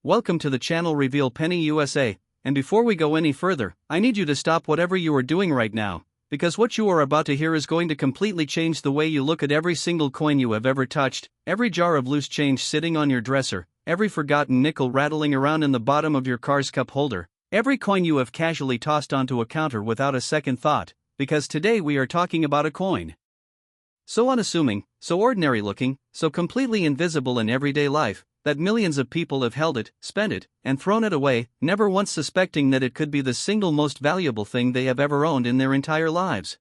welcome to the channel Reveal Penny USA, and before we go any further, I need you to stop whatever you are doing right now, because what you are about to hear is going to completely change the way you look at every single coin you have ever touched, every jar of loose change sitting on your dresser, every forgotten nickel rattling around in the bottom of your car's cup holder, every coin you have casually tossed onto a counter without a second thought, because today we are talking about a coin so unassuming, so ordinary looking, so completely invisible in everyday life, that millions of people have held it, spent it, and thrown it away, never once suspecting that it could be the single most valuable thing they have ever owned in their entire lives.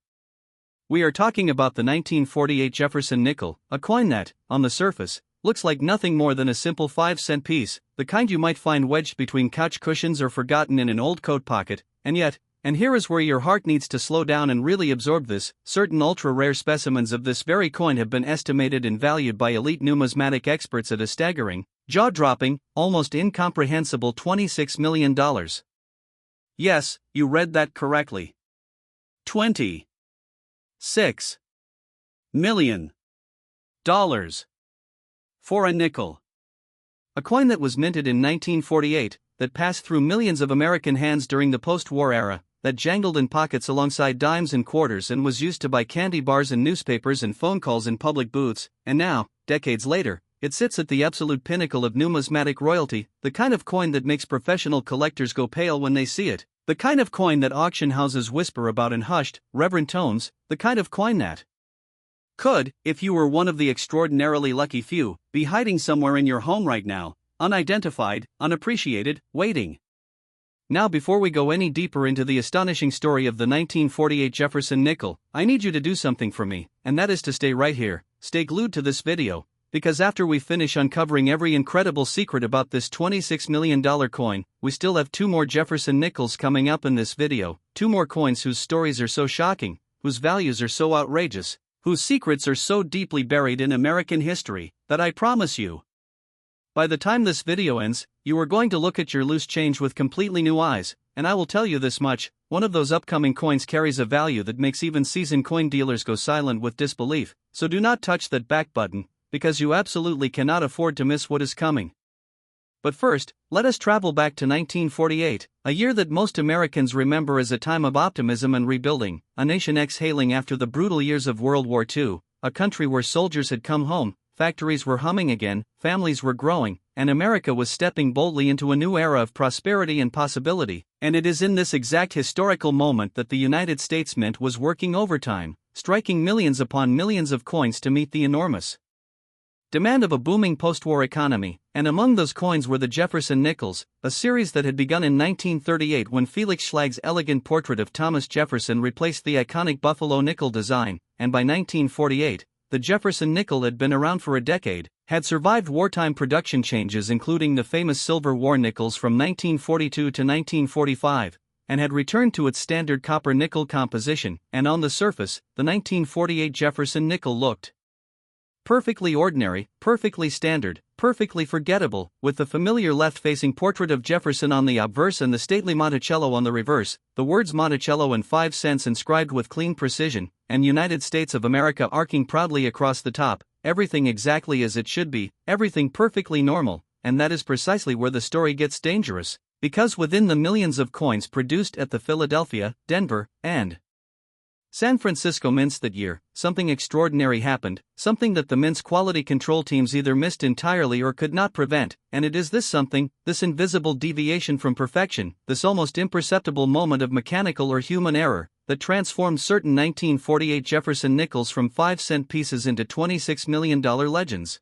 We are talking about the 1948 Jefferson Nickel, a coin that, on the surface, looks like nothing more than a simple 5-cent piece, the kind you might find wedged between couch cushions or forgotten in an old coat pocket, and yet, and here is where your heart needs to slow down and really absorb this, certain ultra-rare specimens of this very coin have been estimated and valued by elite numismatic experts at a staggering, jaw-dropping, almost incomprehensible $26 million. Yes, you read that correctly. $26 million. For a nickel. A coin that was minted in 1948, that passed through millions of American hands during the post-war era, that jangled in pockets alongside dimes and quarters and was used to buy candy bars and newspapers and phone calls in public booths, and now, decades later, it sits at the absolute pinnacle of numismatic royalty, the kind of coin that makes professional collectors go pale when they see it, the kind of coin that auction houses whisper about in hushed, reverent tones, the kind of coin that could, if you were one of the extraordinarily lucky few, be hiding somewhere in your home right now, unidentified, unappreciated, waiting. Now, before we go any deeper into the astonishing story of the 1948 Jefferson Nickel, I need you to do something for me, and that is to stay right here, stay glued to this video, because after we finish uncovering every incredible secret about this $26 million coin, we still have 2 more Jefferson Nickels coming up in this video, 2 more coins whose stories are so shocking, whose values are so outrageous, whose secrets are so deeply buried in American history, that I promise you, by the time this video ends, you are going to look at your loose change with completely new eyes, and I will tell you this much, one of those upcoming coins carries a value that makes even seasoned coin dealers go silent with disbelief, so do not touch that back button, because you absolutely cannot afford to miss what is coming. But first, let us travel back to 1948, a year that most Americans remember as a time of optimism and rebuilding, a nation exhaling after the brutal years of World War II, a country where soldiers had come home, factories were humming again, families were growing, and America was stepping boldly into a new era of prosperity and possibility, and it is in this exact historical moment that the United States Mint was working overtime, striking millions upon millions of coins to meet the enormous demand of a booming post-war economy, and among those coins were the Jefferson Nickels, a series that had begun in 1938 when Felix Schlag's elegant portrait of Thomas Jefferson replaced the iconic Buffalo nickel design, and by 1948, the Jefferson Nickel had been around for a decade, had survived wartime production changes including the famous Silver War nickels from 1942 to 1945, and had returned to its standard copper-nickel composition, and on the surface, the 1948 Jefferson Nickel looked perfectly ordinary, perfectly standard, perfectly forgettable, with the familiar left-facing portrait of Jefferson on the obverse and the stately Monticello on the reverse, the words Monticello and 5 cents inscribed with clean precision, and United States of America arcing proudly across the top, everything exactly as it should be, everything perfectly normal, and that is precisely where the story gets dangerous, because within the millions of coins produced at the Philadelphia, Denver, and San Francisco mints that year, something extraordinary happened, something that the mint's quality control teams either missed entirely or could not prevent, and it is this something, this invisible deviation from perfection, this almost imperceptible moment of mechanical or human error, that transformed certain 1948 Jefferson Nickels from 5-cent pieces into $26 million legends.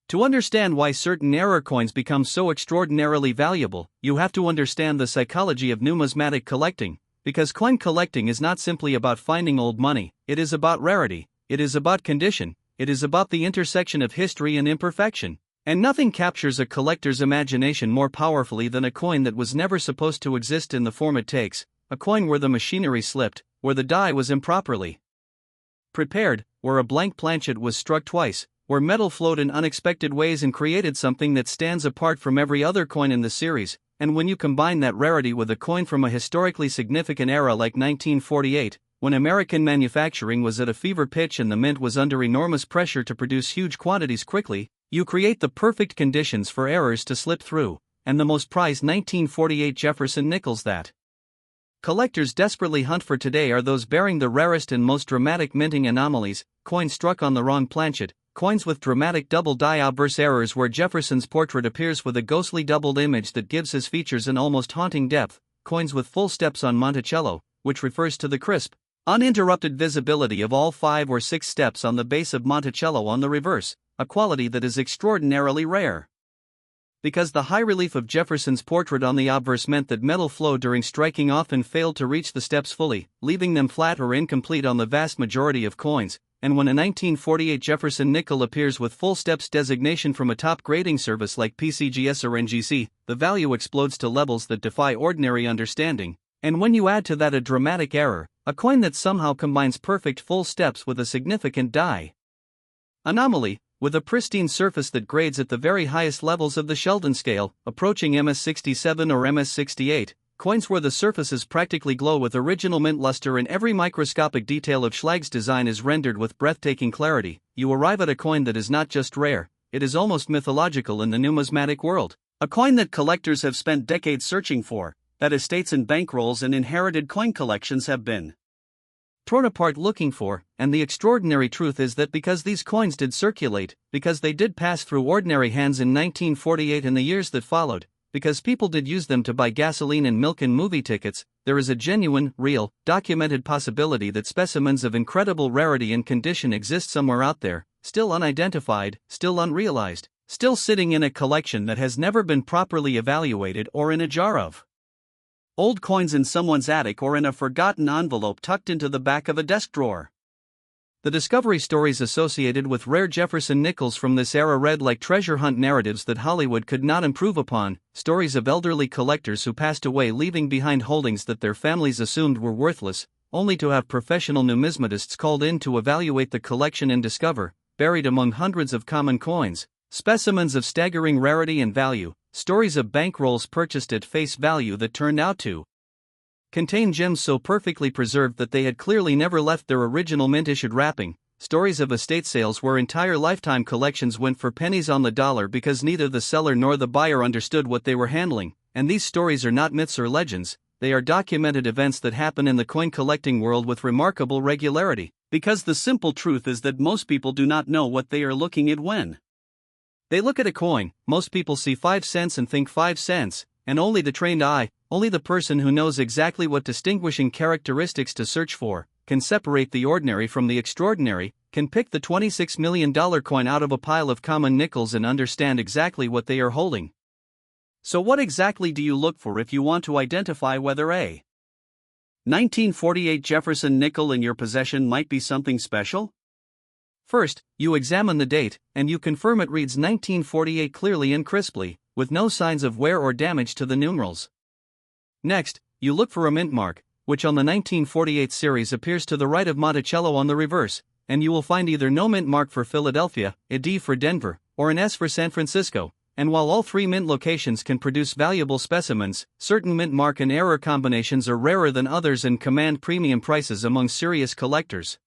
To understand why certain error coins become so extraordinarily valuable, you have to understand the psychology of numismatic collecting. Because coin collecting is not simply about finding old money, it is about rarity, it is about condition, it is about the intersection of history and imperfection. And nothing captures a collector's imagination more powerfully than a coin that was never supposed to exist in the form it takes, a coin where the machinery slipped, where the die was improperly prepared, where a blank planchet was struck twice, where metal flowed in unexpected ways and created something that stands apart from every other coin in the series. And when you combine that rarity with a coin from a historically significant era like 1948, when American manufacturing was at a fever pitch and the mint was under enormous pressure to produce huge quantities quickly, you create the perfect conditions for errors to slip through, and the most prized 1948 Jefferson Nickels that collectors desperately hunt for today are those bearing the rarest and most dramatic minting anomalies, coins struck on the wrong planchet, coins with dramatic double die obverse errors where Jefferson's portrait appears with a ghostly doubled image that gives his features an almost haunting depth, coins with full steps on Monticello, which refers to the crisp, uninterrupted visibility of all 5 or 6 steps on the base of Monticello on the reverse, a quality that is extraordinarily rare. Because the high relief of Jefferson's portrait on the obverse meant that metal flow during striking often failed to reach the steps fully, leaving them flat or incomplete on the vast majority of coins, and when a 1948 Jefferson nickel appears with full steps designation from a top grading service like PCGS or NGC, the value explodes to levels that defy ordinary understanding. And when you add to that a dramatic error, a coin that somehow combines perfect full steps with a significant die anomaly, with a pristine surface that grades at the very highest levels of the Sheldon scale, approaching MS67 or MS68, coins where the surfaces practically glow with original mint luster and every microscopic detail of Schlag's design is rendered with breathtaking clarity, you arrive at a coin that is not just rare, it is almost mythological in the numismatic world. A coin that collectors have spent decades searching for, that estates and bankrolls and inherited coin collections have been torn apart looking for, and the extraordinary truth is that because these coins did circulate, because they did pass through ordinary hands in 1948 and the years that followed, because people did use them to buy gasoline and milk and movie tickets, there is a genuine, real, documented possibility that specimens of incredible rarity and condition exist somewhere out there, still unidentified, still unrealized, still sitting in a collection that has never been properly evaluated or in a jar of old coins in someone's attic or in a forgotten envelope tucked into the back of a desk drawer. The discovery stories associated with rare Jefferson Nickels from this era read like treasure hunt narratives that Hollywood could not improve upon, stories of elderly collectors who passed away leaving behind holdings that their families assumed were worthless, only to have professional numismatists called in to evaluate the collection and discover, buried among hundreds of common coins, specimens of staggering rarity and value, stories of bankrolls purchased at face value that turned out to contain gems so perfectly preserved that they had clearly never left their original mint-issued wrapping, stories of estate sales where entire lifetime collections went for pennies on the dollar because neither the seller nor the buyer understood what they were handling, and these stories are not myths or legends, they are documented events that happen in the coin collecting world with remarkable regularity, because the simple truth is that most people do not know what they are looking at when they look at a coin. Most people see 5 cents and think 5 cents, and only the trained eye, only the person who knows exactly what distinguishing characteristics to search for, can separate the ordinary from the extraordinary, can pick the $26 million coin out of a pile of common nickels and understand exactly what they are holding. So what exactly do you look for if you want to identify whether a 1948 Jefferson nickel in your possession might be something special? First, you examine the date, and you confirm it reads 1948 clearly and crisply, with no signs of wear or damage to the numerals. Next, you look for a mint mark, which on the 1948 series appears to the right of Monticello on the reverse, and you will find either no mint mark for Philadelphia, a D for Denver, or an S for San Francisco, and while all 3 mint locations can produce valuable specimens, certain mint mark and error combinations are rarer than others and command premium prices among serious collectors.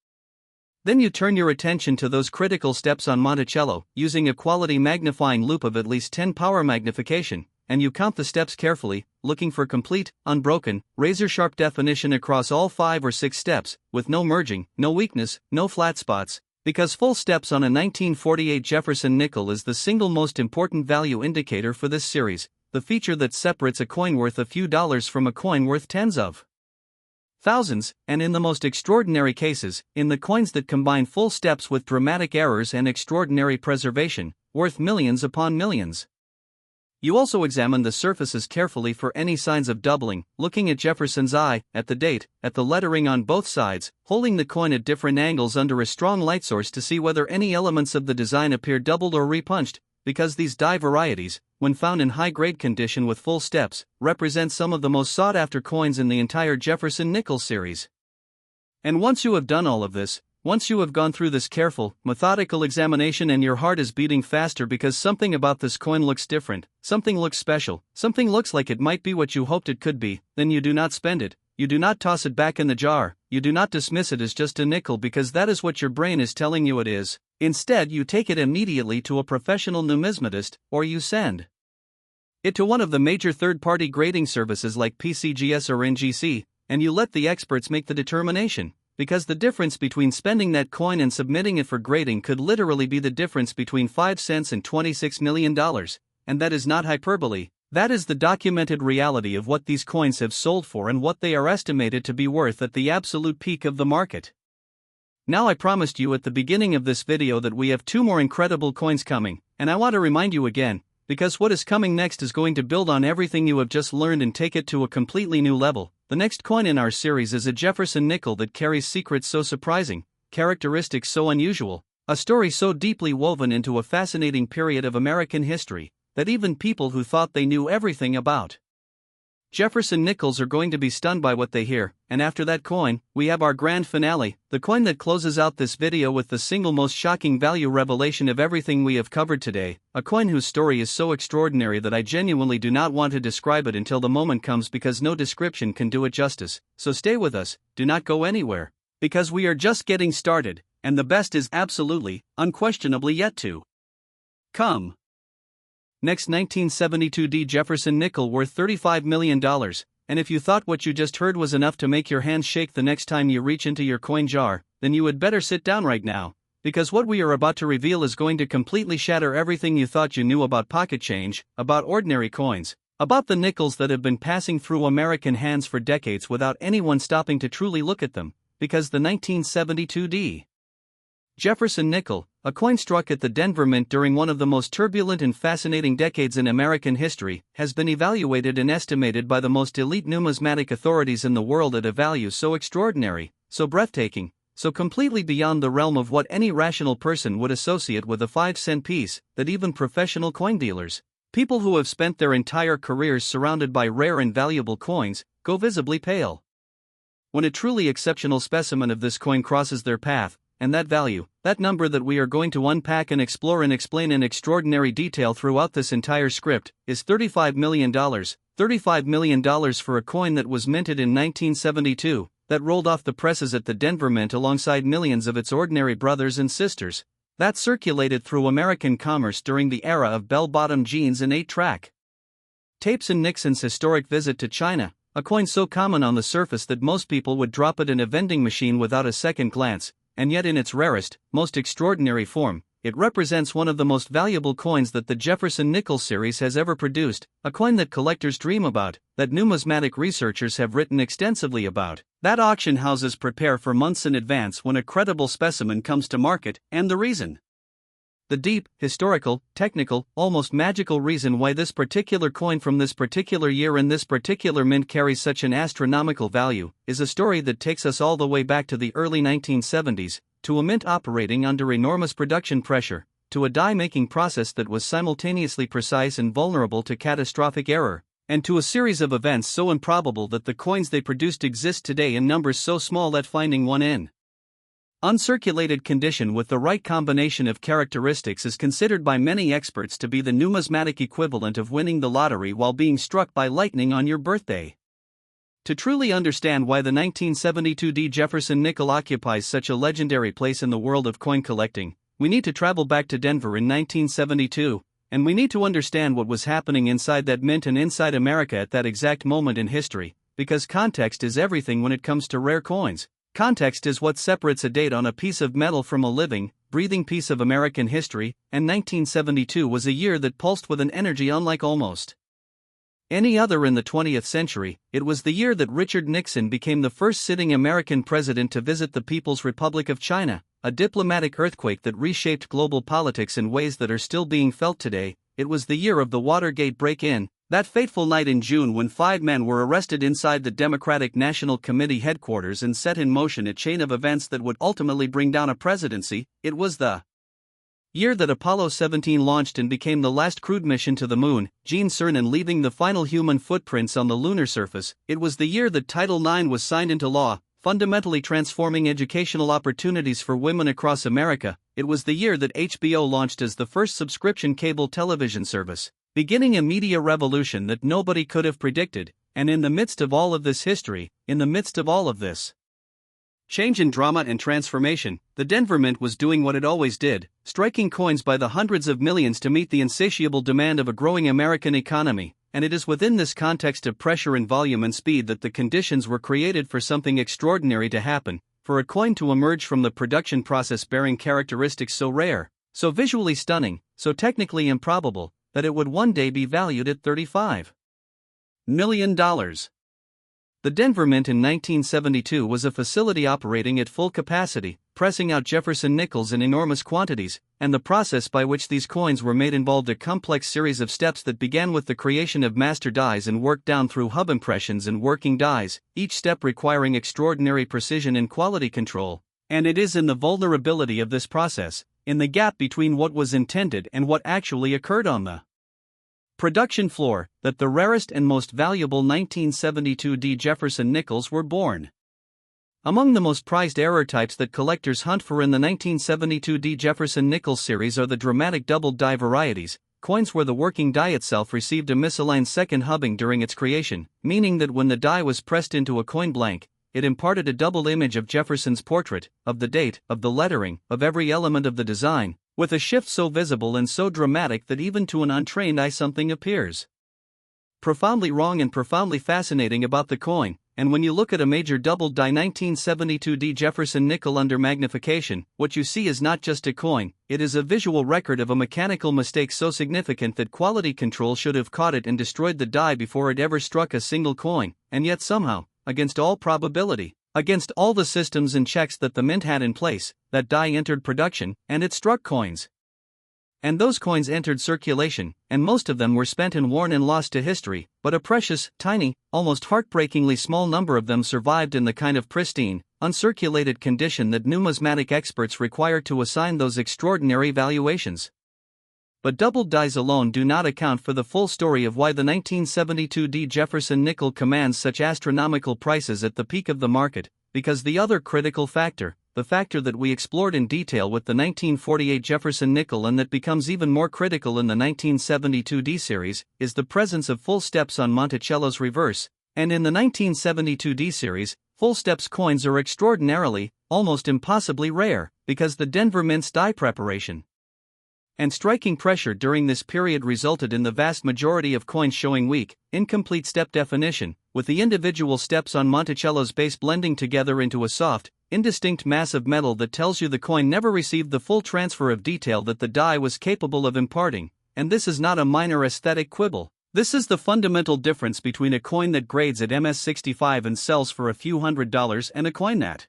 Then you turn your attention to those critical steps on Monticello, using a quality magnifying loupe of at least 10 power magnification, and you count the steps carefully, looking for complete, unbroken, razor-sharp definition across all 5 or 6 steps, with no merging, no weakness, no flat spots, because full steps on a 1948 Jefferson nickel is the single most important value indicator for this series, the feature that separates a coin worth a few dollars from a coin worth tens of thousands, and in the most extraordinary cases, in the coins that combine full steps with dramatic errors and extraordinary preservation, worth millions upon millions. You also examine the surfaces carefully for any signs of doubling, looking at Jefferson's eye, at the date, at the lettering on both sides, holding the coin at different angles under a strong light source to see whether any elements of the design appear doubled or repunched, because these die varieties, when found in high-grade condition with full steps, represent some of the most sought-after coins in the entire Jefferson Nickel series. And once you have done all of this, once you have gone through this careful, methodical examination and your heart is beating faster because something about this coin looks different, something looks special, something looks like it might be what you hoped it could be, then you do not spend it, you do not toss it back in the jar, you do not dismiss it as just a nickel because that is what your brain is telling you it is. Instead, you take it immediately to a professional numismatist, or you send it to one of the major third-party grading services like PCGS or NGC, and you let the experts make the determination, because the difference between spending that coin and submitting it for grading could literally be the difference between 5 cents and $26 million, and that is not hyperbole. That is the documented reality of what these coins have sold for and what they are estimated to be worth at the absolute peak of the market. Now, I promised you at the beginning of this video that we have 2 more incredible coins coming, and I want to remind you again, because what is coming next is going to build on everything you have just learned and take it to a completely new level. The next coin in our series is a Jefferson Nickel that carries secrets so surprising, characteristics so unusual, a story so deeply woven into a fascinating period of American history, that even people who thought they knew everything about Jefferson Nickels are going to be stunned by what they hear. And after that coin, we have our grand finale, the coin that closes out this video with the single most shocking value revelation of everything we have covered today, a coin whose story is so extraordinary that I genuinely do not want to describe it until the moment comes, because no description can do it justice. So stay with us, do not go anywhere, because we are just getting started, and the best is absolutely, unquestionably yet to come. Next, 1972 D Jefferson Nickel worth $35 million, and if you thought what you just heard was enough to make your hands shake the next time you reach into your coin jar, then you would better sit down right now, because what we are about to reveal is going to completely shatter everything you thought you knew about pocket change, about ordinary coins, about the nickels that have been passing through American hands for decades without anyone stopping to truly look at them, because the 1972 D Jefferson Nickel, a coin struck at the Denver Mint during one of the most turbulent and fascinating decades in American history, has been evaluated and estimated by the most elite numismatic authorities in the world at a value so extraordinary, so breathtaking, so completely beyond the realm of what any rational person would associate with a 5-cent piece, that even professional coin dealers, people who have spent their entire careers surrounded by rare and valuable coins, go visibly pale when a truly exceptional specimen of this coin crosses their path. And that value, that number that we are going to unpack and explore and explain in extraordinary detail throughout this entire script, is $35 million. $35 million for a coin that was minted in 1972, that rolled off the presses at the Denver Mint alongside millions of its ordinary brothers and sisters, that circulated through American commerce during the era of bell-bottom jeans and 8-track tapes and Nixon's historic visit to China, a coin so common on the surface that most people would drop it in a vending machine without a second glance. And yet in its rarest, most extraordinary form, it represents one of the most valuable coins that the Jefferson Nickel series has ever produced, a coin that collectors dream about, that numismatic researchers have written extensively about, that auction houses prepare for months in advance when a credible specimen comes to market, and the reason. The deep, historical, technical, almost magical reason why this particular coin from this particular year in this particular mint carries such an astronomical value, is a story that takes us all the way back to the early 1970s, to a mint operating under enormous production pressure, to a die-making process that was simultaneously precise and vulnerable to catastrophic error, and to a series of events so improbable that the coins they produced exist today in numbers so small that finding one in uncirculated condition with the right combination of characteristics is considered by many experts to be the numismatic equivalent of winning the lottery while being struck by lightning on your birthday. To truly understand why the 1972 D Jefferson Nickel occupies such a legendary place in the world of coin collecting, we need to travel back to Denver in 1972, and we need to understand what was happening inside that mint and inside America at that exact moment in history, because context is everything when it comes to rare coins. Context is what separates a date on a piece of metal from a living, breathing piece of American history, and 1972 was a year that pulsed with an energy unlike almost any other in the 20th century. It was the year that Richard Nixon became the first sitting American president to visit the People's Republic of China, a diplomatic earthquake that reshaped global politics in ways that are still being felt today. It was the year of the Watergate break-in, that fateful night in June when 5 men were arrested inside the Democratic National Committee headquarters and set in motion a chain of events that would ultimately bring down a presidency. It was the year that Apollo 17 launched and became the last crewed mission to the moon, Gene Cernan leaving the final human footprints on the lunar surface. It was the year that Title IX was signed into law, fundamentally transforming educational opportunities for women across America. It was the year that HBO launched as the first subscription cable television service, beginning a media revolution that nobody could have predicted. And in the midst of all of this history, in the midst of all of this Change in drama and transformation. The Denver Mint was doing what it always did, striking coins by the hundreds of millions to meet the insatiable demand of a growing American economy, and it is within this context of pressure and volume and speed that the conditions were created for something extraordinary to happen, for a coin to emerge from the production process bearing characteristics so rare, so visually stunning, so technically improbable, that it would one day be valued at $35 million. The Denver Mint in 1972 was a facility operating at full capacity, pressing out Jefferson Nickels in enormous quantities, and the process by which these coins were made involved a complex series of steps that began with the creation of master dies and worked down through hub impressions and working dies, each step requiring extraordinary precision and quality control. And it is in the vulnerability of this process, in the gap between what was intended and what actually occurred on the production floor, that the rarest and most valuable 1972 D Jefferson Nickels were born. Among the most prized error types that collectors hunt for in the 1972 D Jefferson Nickels series are the dramatic doubled die varieties, coins where the working die itself received a misaligned second hubbing during its creation, meaning that when the die was pressed into a coin blank, it imparted a double image of Jefferson's portrait, of the date, of the lettering, of every element of the design, with a shift so visible and so dramatic that even to an untrained eye something appears profoundly wrong and profoundly fascinating about the coin. And when you look at a major doubled die 1972 D Jefferson nickel under magnification, what you see is not just a coin, it is a visual record of a mechanical mistake so significant that quality control should have caught it and destroyed the die before it ever struck a single coin, and yet somehow, against all probability, against all the systems and checks that the mint had in place, that die entered production, and it struck coins. And those coins entered circulation, and most of them were spent and worn and lost to history, but a precious, tiny, almost heartbreakingly small number of them survived in the kind of pristine, uncirculated condition that numismatic experts require to assign those extraordinary valuations. But doubled dies alone do not account for the full story of why the 1972 D Jefferson nickel commands such astronomical prices at the peak of the market, because the other critical factor, the factor that we explored in detail with the 1948 Jefferson Nickel and that becomes even more critical in the 1972 D series, is the presence of full steps on Monticello's reverse, and in the 1972 D series, full steps coins are extraordinarily, almost impossibly rare, because the Denver Mint's die preparation and striking pressure during this period resulted in the vast majority of coins showing weak, incomplete step definition, with the individual steps on Monticello's base blending together into a soft, indistinct mass of metal that tells you the coin never received the full transfer of detail that the die was capable of imparting. And this is not a minor aesthetic quibble. This is the fundamental difference between a coin that grades at MS-65 and sells for a few $100s and a coin that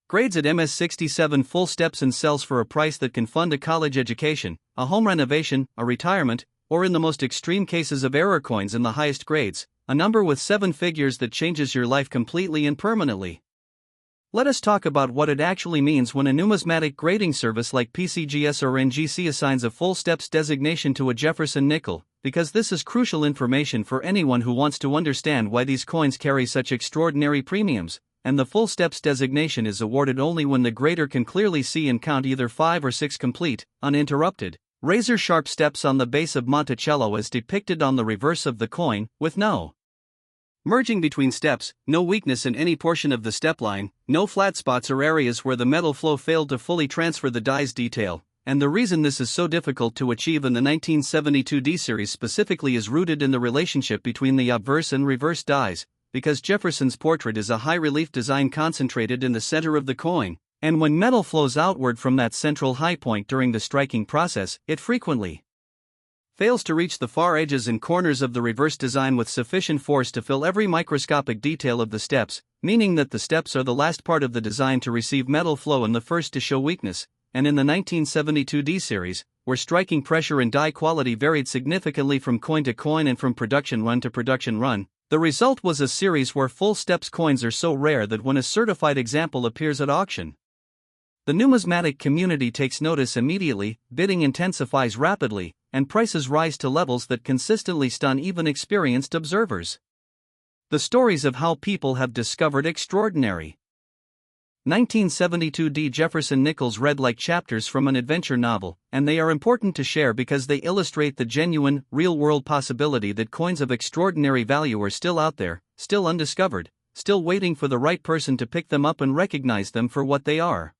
grades at MS-67 full steps and sells for a price that can fund a college education, a home renovation, a retirement, or in the most extreme cases of error coins in the highest grades, a number with 7 figures that changes your life completely and permanently. Let us talk about what it actually means when a numismatic grading service like PCGS or NGC assigns a full steps designation to a Jefferson nickel, because this is crucial information for anyone who wants to understand why these coins carry such extraordinary premiums. And the full steps designation is awarded only when the grader can clearly see and count either 5 or 6 complete, uninterrupted, razor-sharp steps on the base of Monticello as depicted on the reverse of the coin, with no merging between steps, no weakness in any portion of the step line, no flat spots or areas where the metal flow failed to fully transfer the die's detail. And the reason this is so difficult to achieve in the 1972 D series specifically is rooted in the relationship between the obverse and reverse dies, because Jefferson's portrait is a high-relief design concentrated in the center of the coin, and when metal flows outward from that central high point during the striking process, it frequently fails to reach the far edges and corners of the reverse design with sufficient force to fill every microscopic detail of the steps, meaning that the steps are the last part of the design to receive metal flow and the first to show weakness. And in the 1972 D series, where striking pressure and die quality varied significantly from coin to coin and from production run to production run, the result was a series where full steps coins are so rare that when a certified example appears at auction, the numismatic community takes notice immediately, bidding intensifies rapidly, and prices rise to levels that consistently stun even experienced observers. The stories of how people have discovered extraordinary 1972 D Jefferson Nickels read like chapters from an adventure novel, and they are important to share because they illustrate the genuine, real-world possibility that coins of extraordinary value are still out there, still undiscovered, still waiting for the right person to pick them up and recognize them for what they are.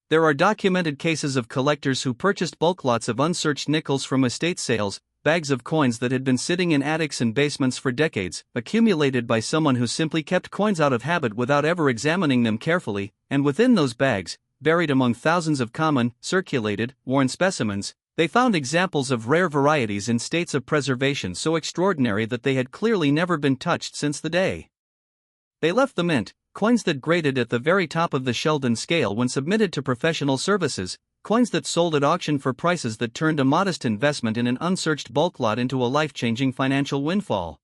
There are documented cases of collectors who purchased bulk lots of unsearched nickels from estate sales, bags of coins that had been sitting in attics and basements for decades, accumulated by someone who simply kept coins out of habit without ever examining them carefully, and within those bags, buried among thousands of common, circulated, worn specimens, they found examples of rare varieties in states of preservation so extraordinary that they had clearly never been touched since the day they left the mint. Coins that graded at the very top of the Sheldon scale when submitted to professional services, coins that sold at auction for prices that turned a modest investment in an unsearched bulk lot into a life-changing financial windfall.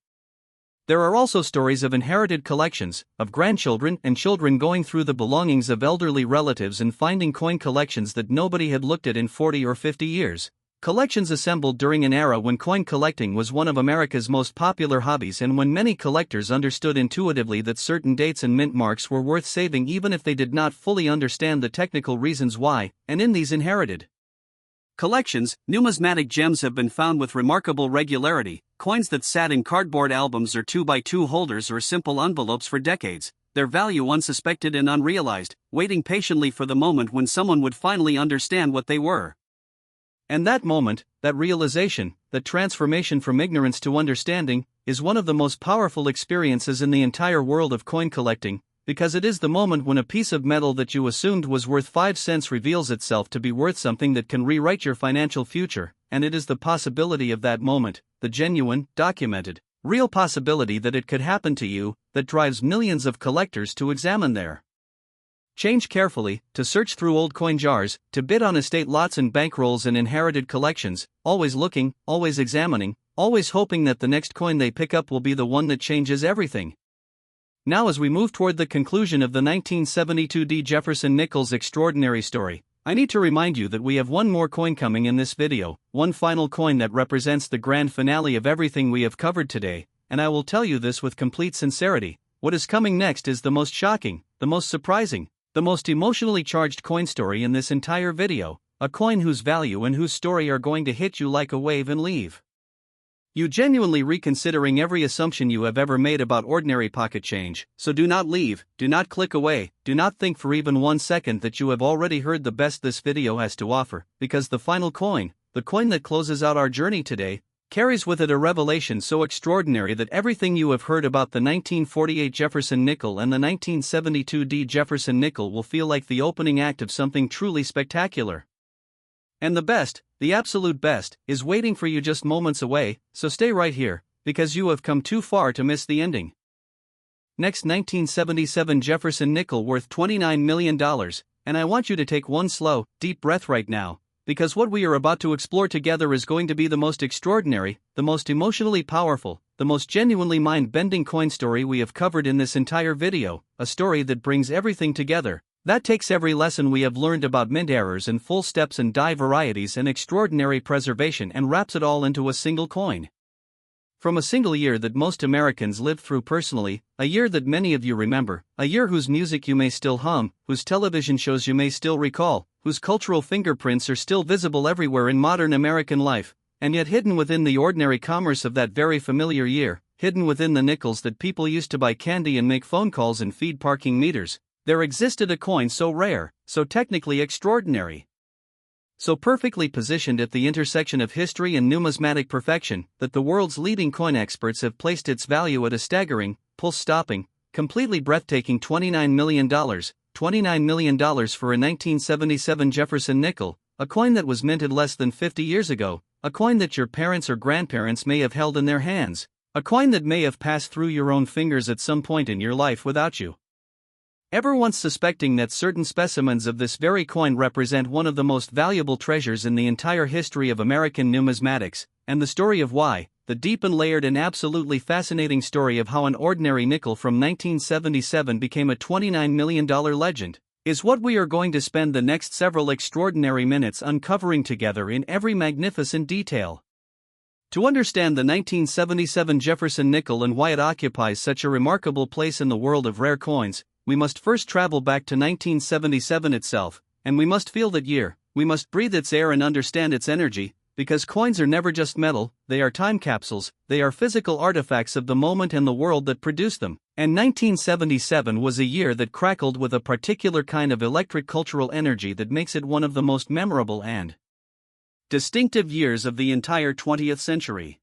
There are also stories of inherited collections, of grandchildren and children going through the belongings of elderly relatives and finding coin collections that nobody had looked at in 40 or 50 years. Collections assembled during an era when coin collecting was one of America's most popular hobbies and when many collectors understood intuitively that certain dates and mint marks were worth saving even if they did not fully understand the technical reasons why, and in these inherited collections, numismatic gems have been found with remarkable regularity, coins that sat in cardboard albums or 2x2 holders or simple envelopes for decades, their value unsuspected and unrealized, waiting patiently for the moment when someone would finally understand what they were. And that moment, that realization, that transformation from ignorance to understanding, is one of the most powerful experiences in the entire world of coin collecting, because it is the moment when a piece of metal that you assumed was worth 5 cents reveals itself to be worth something that can rewrite your financial future, and it is the possibility of that moment, the genuine, documented, real possibility that it could happen to you, that drives millions of collectors to examine their change carefully, to search through old coin jars, to bid on estate lots and bankrolls and inherited collections, always looking, always examining, always hoping that the next coin they pick up will be the one that changes everything. Now, as we move toward the conclusion of the 1972 D. Jefferson Nickels extraordinary story, I need to remind you that we have one more coin coming in this video, one final coin that represents the grand finale of everything we have covered today, and I will tell you this with complete sincerity: what is coming next is the most shocking, the most surprising, the most emotionally charged coin story in this entire video, a coin whose value and whose story are going to hit you like a wave and leave you genuinely reconsidering every assumption you have ever made about ordinary pocket change. So do not leave, do not click away, do not think for even 1 second that you have already heard the best this video has to offer, because the final coin, the coin that closes out our journey today, carries with it a revelation so extraordinary that everything you have heard about the 1948 Jefferson Nickel and the 1972 D. Jefferson Nickel will feel like the opening act of something truly spectacular. And the best, the absolute best, is waiting for you just moments away, so stay right here, because you have come too far to miss the ending. Next, 1977 Jefferson Nickel worth $29 million, and I want you to take one slow, deep breath right now, because what we are about to explore together is going to be the most extraordinary, the most emotionally powerful, the most genuinely mind-bending coin story we have covered in this entire video, a story that brings everything together, that takes every lesson we have learned about mint errors and full steps and die varieties and extraordinary preservation and wraps it all into a single coin. From a single year that most Americans lived through personally, a year that many of you remember, a year whose music you may still hum, whose television shows you may still recall, whose cultural fingerprints are still visible everywhere in modern American life, and yet hidden within the ordinary commerce of that very familiar year, hidden within the nickels that people used to buy candy and make phone calls and feed parking meters, there existed a coin so rare, so technically extraordinary, so perfectly positioned at the intersection of history and numismatic perfection, that the world's leading coin experts have placed its value at a staggering, pulse-stopping, completely breathtaking $29 million, $29 million for a 1977 Jefferson Nickel, a coin that was minted less than 50 years ago, a coin that your parents or grandparents may have held in their hands, a coin that may have passed through your own fingers at some point in your life without you ever once suspecting that certain specimens of this very coin represent one of the most valuable treasures in the entire history of American numismatics, and the story of why, the deep and layered and absolutely fascinating story of how an ordinary nickel from 1977 became a $29 million legend, is what we are going to spend the next several extraordinary minutes uncovering together in every magnificent detail. To understand the 1977 Jefferson Nickel and why it occupies such a remarkable place in the world of rare coins, we must first travel back to 1977 itself, and we must feel that year, we must breathe its air and understand its energy, because coins are never just metal, they are time capsules, they are physical artifacts of the moment and the world that produced them. And 1977 was a year that crackled with a particular kind of electric cultural energy that makes it one of the most memorable and distinctive years of the entire 20th century.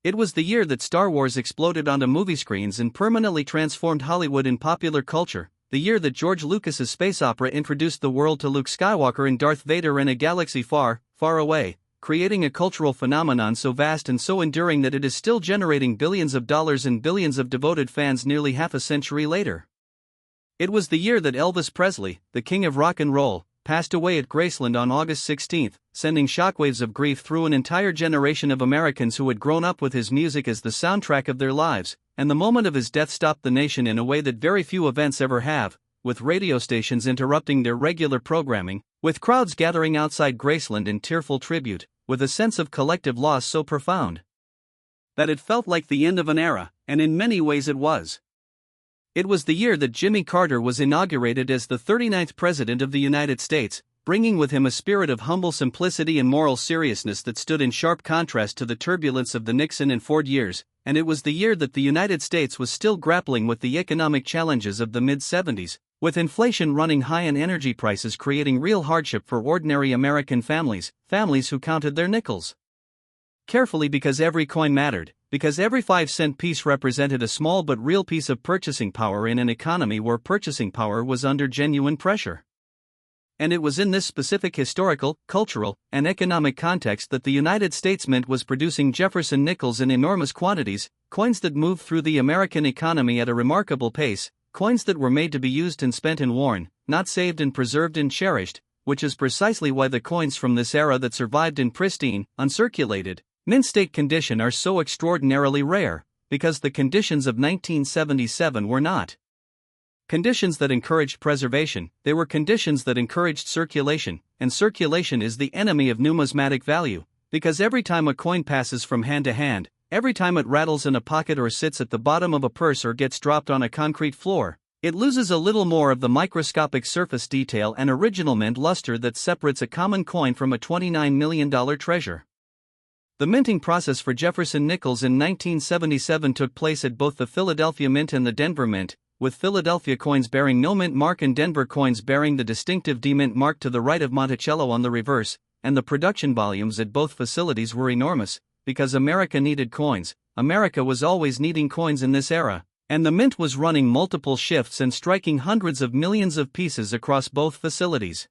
It was the year that Star Wars exploded onto movie screens and permanently transformed Hollywood in popular culture, the year that George Lucas's space opera introduced the world to Luke Skywalker and Darth Vader in a galaxy far, far away, creating a cultural phenomenon so vast and so enduring that it is still generating billions of dollars and billions of devoted fans nearly half a century later. It was the year that Elvis Presley, the king of rock and roll, passed away at Graceland on August 16, sending shockwaves of grief through an entire generation of Americans who had grown up with his music as the soundtrack of their lives, and the moment of his death stopped the nation in a way that very few events ever have, with radio stations interrupting their regular programming, with crowds gathering outside Graceland in tearful tribute, with a sense of collective loss so profound that it felt like the end of an era, and in many ways it was. It was the year that Jimmy Carter was inaugurated as the 39th President of the United States, bringing with him a spirit of humble simplicity and moral seriousness that stood in sharp contrast to the turbulence of the Nixon and Ford years, and it was the year that the United States was still grappling with the economic challenges of the mid-70s, with inflation running high and energy prices creating real hardship for ordinary American families who counted their nickels carefully because every coin mattered, because every 5-cent piece represented a small but real piece of purchasing power in an economy where purchasing power was under genuine pressure. And it was in this specific historical, cultural, and economic context that the United States Mint was producing Jefferson Nickels in enormous quantities, coins that moved through the American economy at a remarkable pace, coins that were made to be used and spent and worn, not saved and preserved and cherished, which is precisely why the coins from this era that survived in pristine, uncirculated, mint state condition are so extraordinarily rare, because the conditions of 1977 were not conditions that encouraged preservation, they were conditions that encouraged circulation, and circulation is the enemy of numismatic value, because every time a coin passes from hand to hand, every time it rattles in a pocket or sits at the bottom of a purse or gets dropped on a concrete floor, it loses a little more of the microscopic surface detail and original mint luster that separates a common coin from a $29 million treasure. The minting process for Jefferson Nickels in 1977 took place at both the Philadelphia Mint and the Denver Mint, with Philadelphia coins bearing no mint mark and Denver coins bearing the distinctive D-mint mark to the right of Monticello on the reverse, and the production volumes at both facilities were enormous, because America needed coins. America was always needing coins in this era, and the mint was running multiple shifts and striking hundreds of millions of pieces across both facilities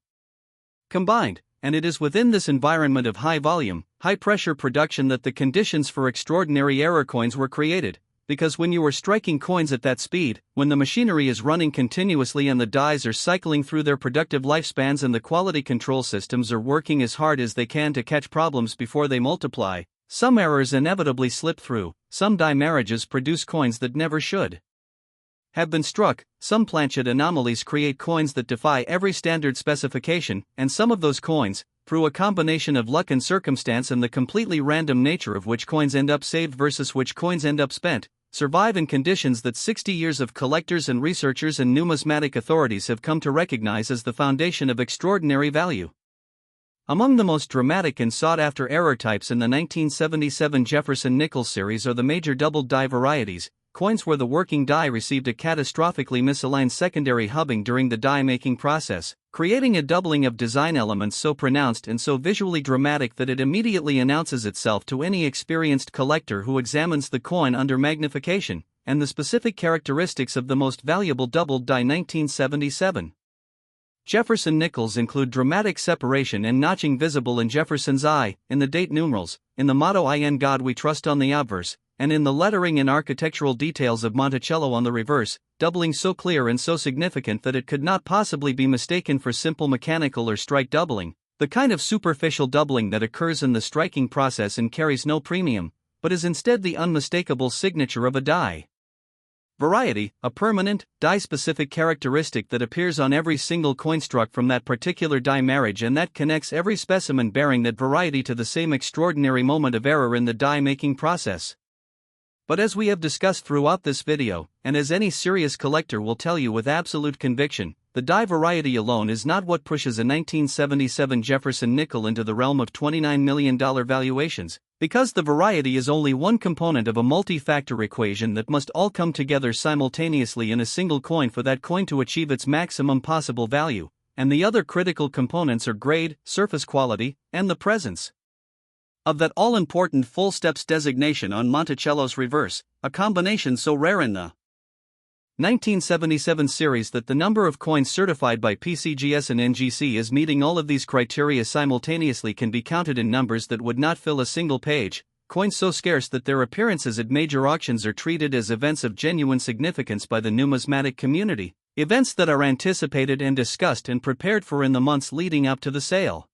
combined. And it is within this environment of high volume, high pressure production that the conditions for extraordinary error coins were created, because when you are striking coins at that speed, when the machinery is running continuously and the dies are cycling through their productive lifespans and the quality control systems are working as hard as they can to catch problems before they multiply, some errors inevitably slip through, some die marriages produce coins that never should have been struck, some planchet anomalies create coins that defy every standard specification, and some of those coins, through a combination of luck and circumstance and the completely random nature of which coins end up saved versus which coins end up spent, survive in conditions that 60 years of collectors and researchers and numismatic authorities have come to recognize as the foundation of extraordinary value. Among the most dramatic and sought-after error types in the 1977 Jefferson Nickels series are the major doubled die varieties, coins where the working die received a catastrophically misaligned secondary hubbing during the die-making process, creating a doubling of design elements so pronounced and so visually dramatic that it immediately announces itself to any experienced collector who examines the coin under magnification, and the specific characteristics of the most valuable doubled die 1977 Jefferson Nickels include dramatic separation and notching visible in Jefferson's I, in the date numerals, in the motto I in God we trust on the obverse, and in the lettering and architectural details of Monticello on the reverse, doubling so clear and so significant that it could not possibly be mistaken for simple mechanical or strike doubling, the kind of superficial doubling that occurs in the striking process and carries no premium, but is instead the unmistakable signature of a die variety, a permanent, die-specific characteristic that appears on every single coin struck from that particular die marriage and that connects every specimen bearing that variety to the same extraordinary moment of error in the die-making process. But as we have discussed throughout this video, and as any serious collector will tell you with absolute conviction, the die variety alone is not what pushes a 1977 Jefferson nickel into the realm of $29 million valuations, because the variety is only one component of a multi-factor equation that must all come together simultaneously in a single coin for that coin to achieve its maximum possible value, and the other critical components are grade, surface quality, and the presence of that all-important full steps designation on Monticello's reverse, a combination so rare in the 1977 series that the number of coins certified by PCGS and NGC as meeting all of these criteria simultaneously can be counted in numbers that would not fill a single page, coins so scarce that their appearances at major auctions are treated as events of genuine significance by the numismatic community, events that are anticipated and discussed and prepared for in the months leading up to the sale.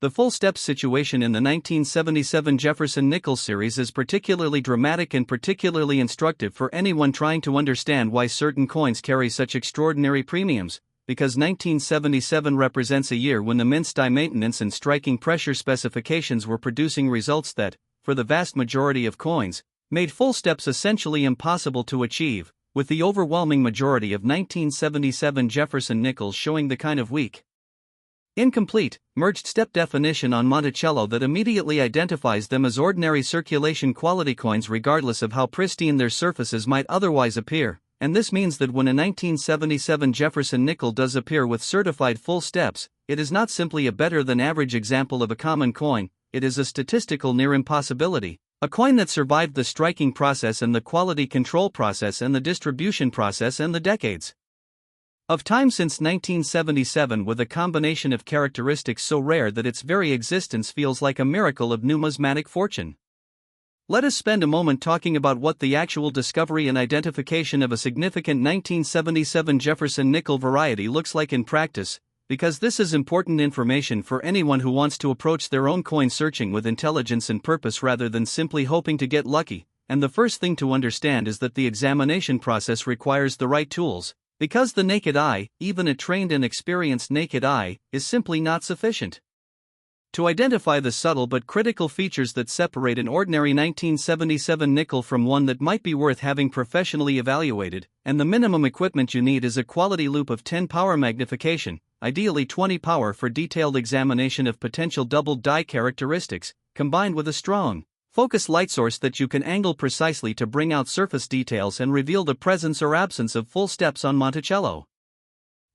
The full steps situation in the 1977 Jefferson Nickel series is particularly dramatic and particularly instructive for anyone trying to understand why certain coins carry such extraordinary premiums, because 1977 represents a year when the mint's die maintenance and striking pressure specifications were producing results that, for the vast majority of coins, made full steps essentially impossible to achieve, with the overwhelming majority of 1977 Jefferson Nickels showing the kind of weak, incomplete, merged step definition on Monticello that immediately identifies them as ordinary circulation quality coins regardless of how pristine their surfaces might otherwise appear, and this means that when a 1977 Jefferson Nickel does appear with certified full steps, it is not simply a better than average example of a common coin, it is a statistical near impossibility, a coin that survived the striking process and the quality control process and the distribution process and the decades of time since 1977 with a combination of characteristics so rare that its very existence feels like a miracle of numismatic fortune. Let us spend a moment talking about what the actual discovery and identification of a significant 1977 Jefferson Nickel variety looks like in practice, because this is important information for anyone who wants to approach their own coin searching with intelligence and purpose rather than simply hoping to get lucky. And the first thing to understand is that the examination process requires the right tools, because the naked eye, even a trained and experienced naked eye, is simply not sufficient to identify the subtle but critical features that separate an ordinary 1977 nickel from one that might be worth having professionally evaluated, and the minimum equipment you need is a quality loupe of 10 power magnification, ideally 20 power for detailed examination of potential double die characteristics, combined with a strong, focus light source that you can angle precisely to bring out surface details and reveal the presence or absence of full steps on Monticello.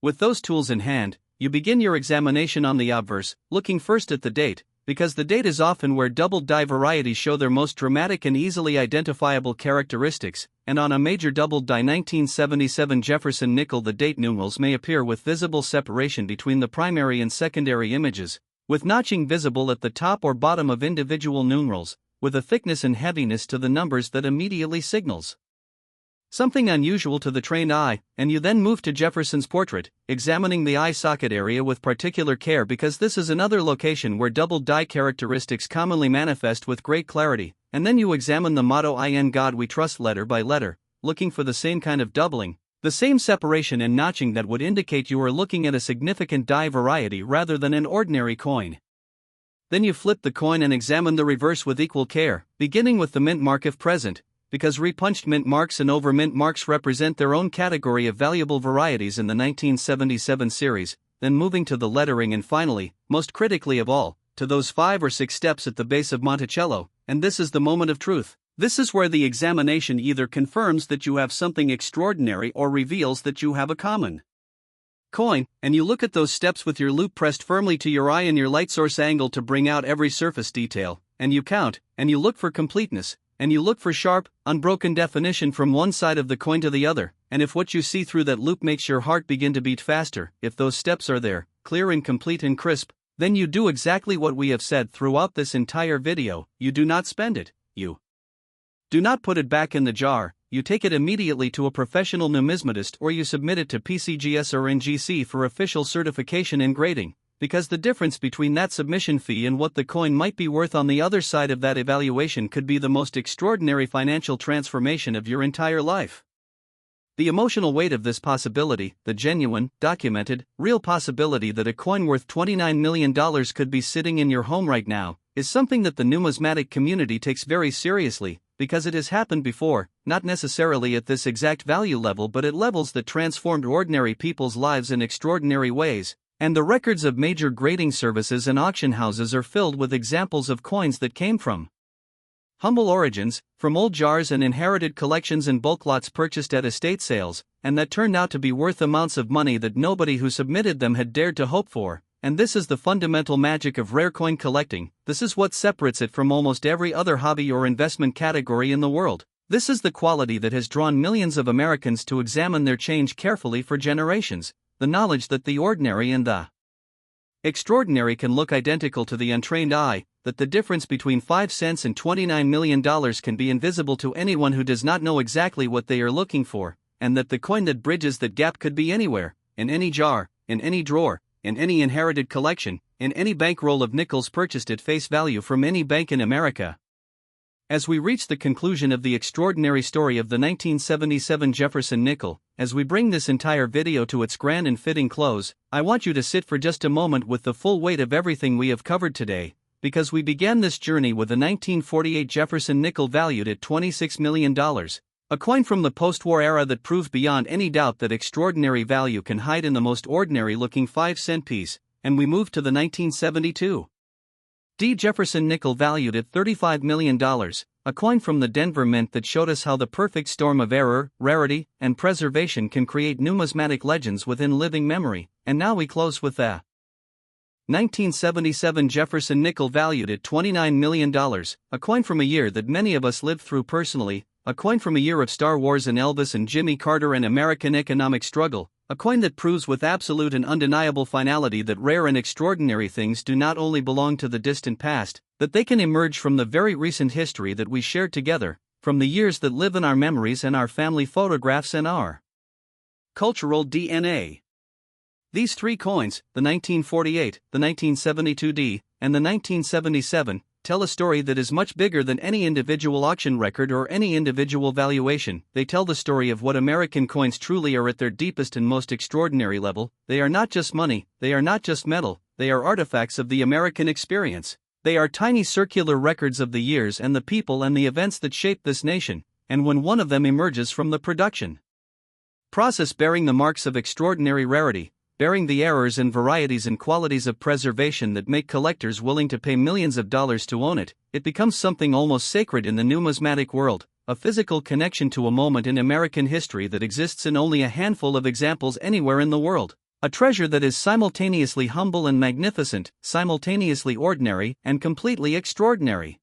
With those tools in hand, you begin your examination on the obverse, looking first at the date, because the date is often where double die varieties show their most dramatic and easily identifiable characteristics, and on a major double die 1977 Jefferson Nickel the date numerals may appear with visible separation between the primary and secondary images, with notching visible at the top or bottom of individual numerals, with a thickness and heaviness to the numbers that immediately signals something unusual to the trained eye, and you then move to Jefferson's portrait, examining the eye socket area with particular care because this is another location where double die characteristics commonly manifest with great clarity, and then you examine the motto "In God We Trust" letter by letter, looking for the same kind of doubling, the same separation and notching that would indicate you are looking at a significant die variety rather than an ordinary coin. Then you flip the coin and examine the reverse with equal care, beginning with the mint mark if present, because repunched mint marks and over mint marks represent their own category of valuable varieties in the 1977 series, then moving to the lettering and finally, most critically of all, to those 5 or 6 steps at the base of Monticello, and this is the moment of truth. This is where the examination either confirms that you have something extraordinary or reveals that you have a common coin, and you look at those steps with your loupe pressed firmly to your eye and your light source angle to bring out every surface detail, and you count, and you look for completeness, and you look for sharp, unbroken definition from one side of the coin to the other, and if what you see through that loupe makes your heart begin to beat faster, if those steps are there, clear and complete and crisp, then you do exactly what we have said throughout this entire video. You do not spend it, you do not put it back in the jar, you take it immediately to a professional numismatist or you submit it to PCGS or NGC for official certification and grading, because the difference between that submission fee and what the coin might be worth on the other side of that evaluation could be the most extraordinary financial transformation of your entire life. The emotional weight of this possibility, the genuine, documented, real possibility that a coin worth $29 million could be sitting in your home right now, is something that the numismatic community takes very seriously, because it has happened before, not necessarily at this exact value level but at levels that transformed ordinary people's lives in extraordinary ways, and the records of major grading services and auction houses are filled with examples of coins that came from humble origins, from old jars and inherited collections and bulk lots purchased at estate sales, and that turned out to be worth amounts of money that nobody who submitted them had dared to hope for. And this is the fundamental magic of rare coin collecting. This is what separates it from almost every other hobby or investment category in the world. This is the quality that has drawn millions of Americans to examine their change carefully for generations, the knowledge that the ordinary and the extraordinary can look identical to the untrained eye, that the difference between 5 cents and $29 million can be invisible to anyone who does not know exactly what they are looking for, and that the coin that bridges that gap could be anywhere, in any jar, in any drawer, in any inherited collection, in any bankroll of nickels purchased at face value from any bank in America. As we reach the conclusion of the extraordinary story of the 1977 Jefferson Nickel, as we bring this entire video to its grand and fitting close, I want you to sit for just a moment with the full weight of everything we have covered today, because we began this journey with a 1948 Jefferson Nickel valued at $26 million. A coin from the post-war era that proved beyond any doubt that extraordinary value can hide in the most ordinary-looking 5-cent piece, and we moved to the 1972 Jefferson Nickel valued at $35 million, a coin from the Denver Mint that showed us how the perfect storm of error, rarity, and preservation can create numismatic legends within living memory. And now we close with the 1977 Jefferson Nickel valued at $29 million, a coin from a year that many of us lived through personally, a coin from a year of Star Wars and Elvis and Jimmy Carter and American economic struggle, a coin that proves with absolute and undeniable finality that rare and extraordinary things do not only belong to the distant past, that they can emerge from the very recent history that we shared together, from the years that live in our memories and our family photographs and our cultural DNA. These three coins, the 1948, the 1972 and the 1977, tell a story that is much bigger than any individual auction record or any individual valuation. They tell the story of what American coins truly are at their deepest and most extraordinary level. They are not just money, they are not just metal, they are artifacts of the American experience. They are tiny circular records of the years and the people and the events that shaped this nation, and when one of them emerges from the production process bearing the marks of extraordinary rarity, bearing the errors and varieties and qualities of preservation that make collectors willing to pay millions of dollars to own it, it becomes something almost sacred in the numismatic world, a physical connection to a moment in American history that exists in only a handful of examples anywhere in the world, a treasure that is simultaneously humble and magnificent, simultaneously ordinary and completely extraordinary.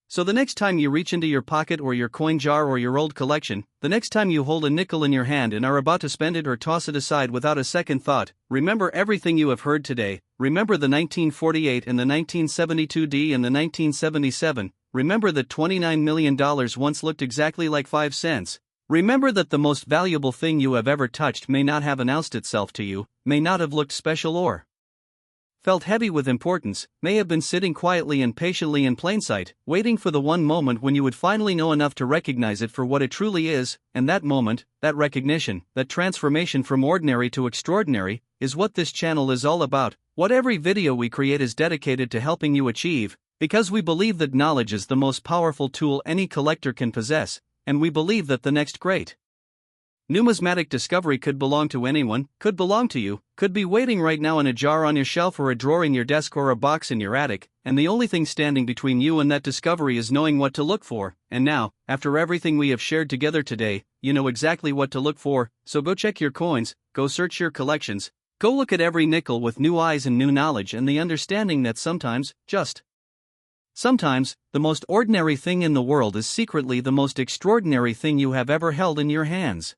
So the next time you reach into your pocket or your coin jar or your old collection, the next time you hold a nickel in your hand and are about to spend it or toss it aside without a second thought, remember everything you have heard today. Remember the 1948 and the 1972 and the 1977. Remember that $29 million once looked exactly like 5 cents. Remember that the most valuable thing you have ever touched may not have announced itself to you, may not have looked special or felt heavy with importance, may have been sitting quietly and patiently in plain sight, waiting for the one moment when you would finally know enough to recognize it for what it truly is, and that moment, that recognition, that transformation from ordinary to extraordinary, is what this channel is all about, what every video we create is dedicated to helping you achieve, because we believe that knowledge is the most powerful tool any collector can possess, and we believe that the next great numismatic discovery could belong to anyone, could belong to you, could be waiting right now in a jar on your shelf or a drawer in your desk or a box in your attic, and the only thing standing between you and that discovery is knowing what to look for. And now, after everything we have shared together today, you know exactly what to look for, so go check your coins, go search your collections, go look at every nickel with new eyes and new knowledge and the understanding that sometimes, sometimes, the most ordinary thing in the world is secretly the most extraordinary thing you have ever held in your hands.